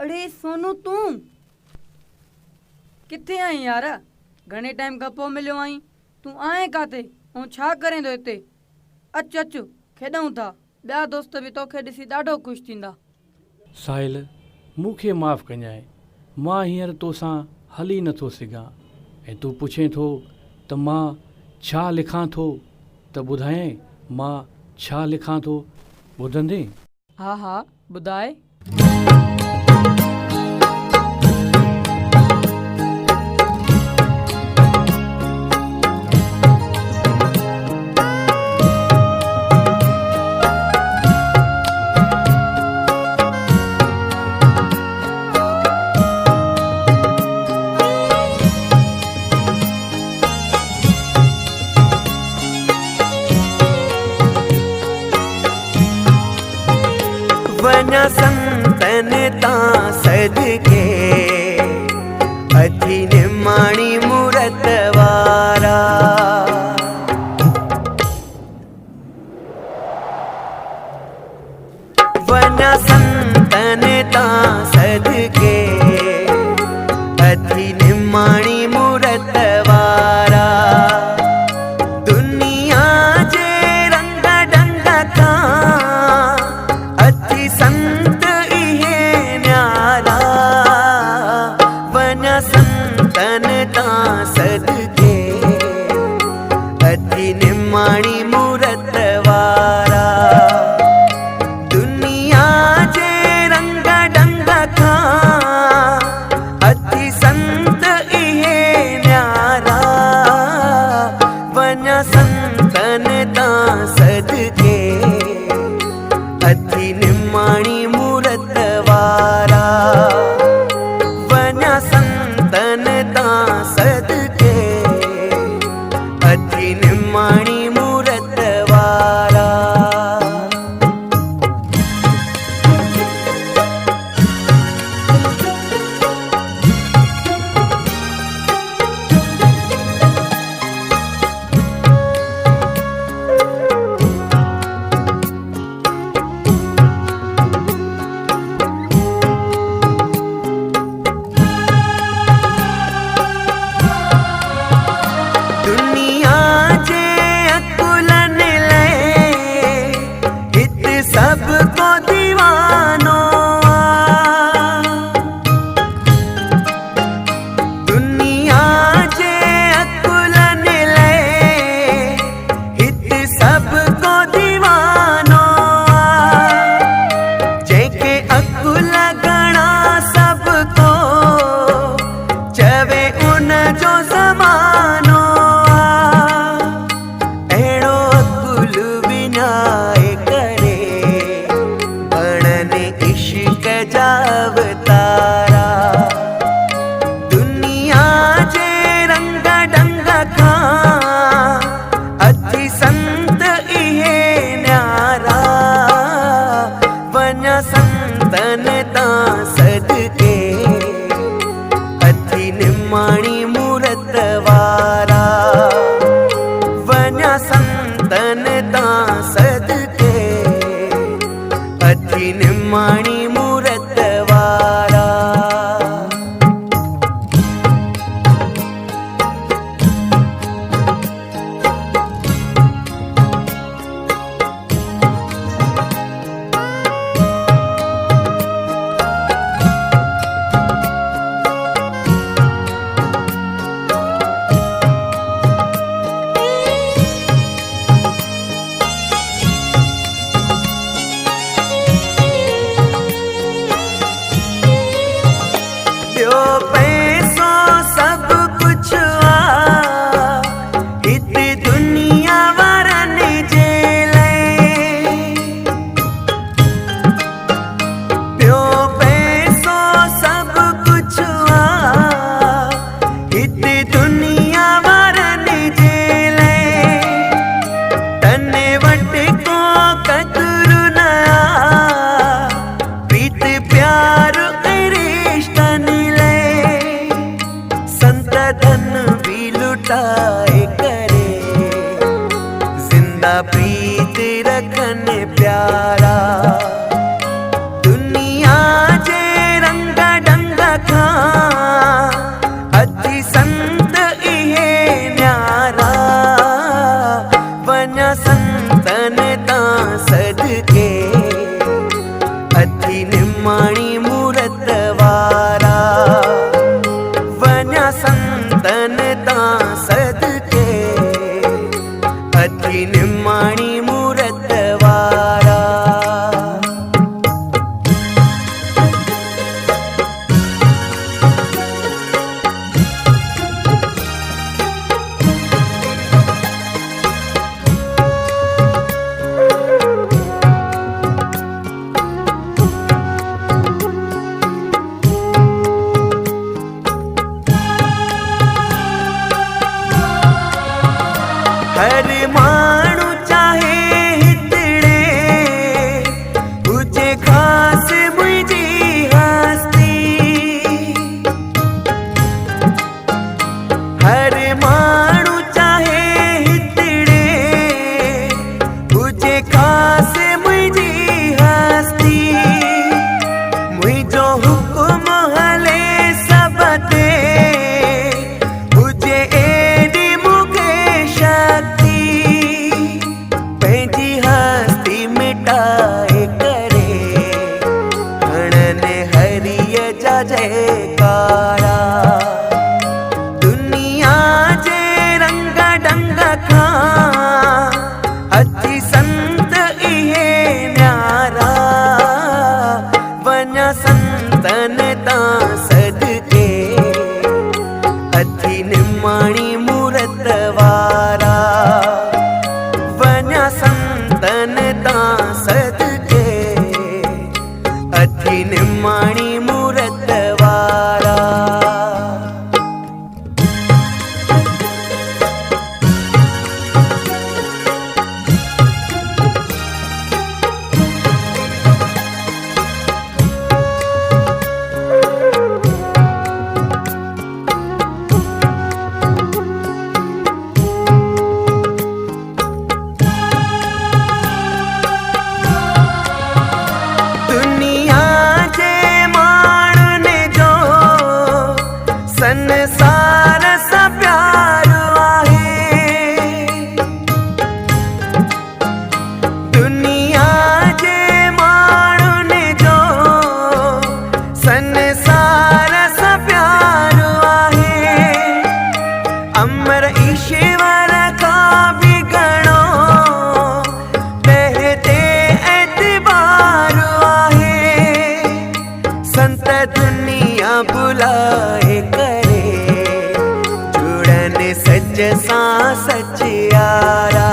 अरे सोनू तू किथे आई यार? घणे टाइम खां पोइ मिलियो आई। तू आए काथे ऐं छा करें थो हिते? अच अच खेॾूं था। ॿिया दोस्त बि तोखे ॾिसी ॾाढो ख़ुशि थींदा। साहिल, मूंखे माफ़ कजांइ। मां हींअर तोसां हली नथो सघां ऐं तूं पुछे थो त मां छा लिखां थो, त ॿुधायईं मां छा लिखां थो। ॿुधंदे? हा हा ॿुधाए। वञा संतन तां सदके अथी निमाणी मूरत वारा। वञा संतन तां सदके अथी निमाणी मूरत वारा। दुनिया जे रंग ढंग खां अथी संत इहे न्यारा। वञा संतन तां सदके अथी निमाणी मूरत वारा। दुनिया जे रंग ढंग खां अथी संत इहे न्यारा। वञा संतन तां सदके अथी निमाणी मूरत वारा। वञा संतन तां सदके अथी निमाणी मूरत वारा। दुनिया जे अकुलन ले हित सबको दीवानो आ। दुनिया जे अकुलन ले हित सबको दीवानो आ। जेके अकुल गणा सबको चवे उन जो ज़मानो। अहिड़ो अकुल विञाए करे बणनि इश्क जा अवतारा। दुनिया जे रंग ढंग खां अथी संत इहे न्यारा। वञा संतन तां सदके अथी निमाणी मूरत वारा। वञा संतन तां सदके अथी निमाणी मूरत वारा। ॿियो पैसो सब कुछ आ हित दुनिया वारनि जे लाइ। ॿियो पैसो सब कुछ आ हित दुनिया वारनि जे लाइ। तने वटि को क़दुरु न आ प्रीत प्यार रिश्तनि लाइ। हर माण्हू चाहे हितड़े हुजे ख़ास मुंहिंजी हस्ती। हर माण्हू चाहे हितड़े हुजे ख़ास मुंहिंजी हस्ती। मुंहिंजो हुकुम हले सब ते हुजे एॾी मूंखे शक्ति। पंहिंजी हस्ती मिटाए करे हणने हरीअ जा जयकारा। दुनिया जे रंग ढंग खां अची संत इहे न्यारा। वञा संतन तां सदके अथी निमाणी मूरत वारा। वञा संतन तां सदके अथी निमाणी मूरत वारा। दुनिया जे माण्हुनि जो संसार सां प्यारो आहे। दुनिया जे माण्हुनि जो संसार सां प्यारो आहे। अमर ईश्वर खां बि घणो बहिते एतबार आहे। संत दुनिया बुलाए करे जुड़न सच सां सच यारा।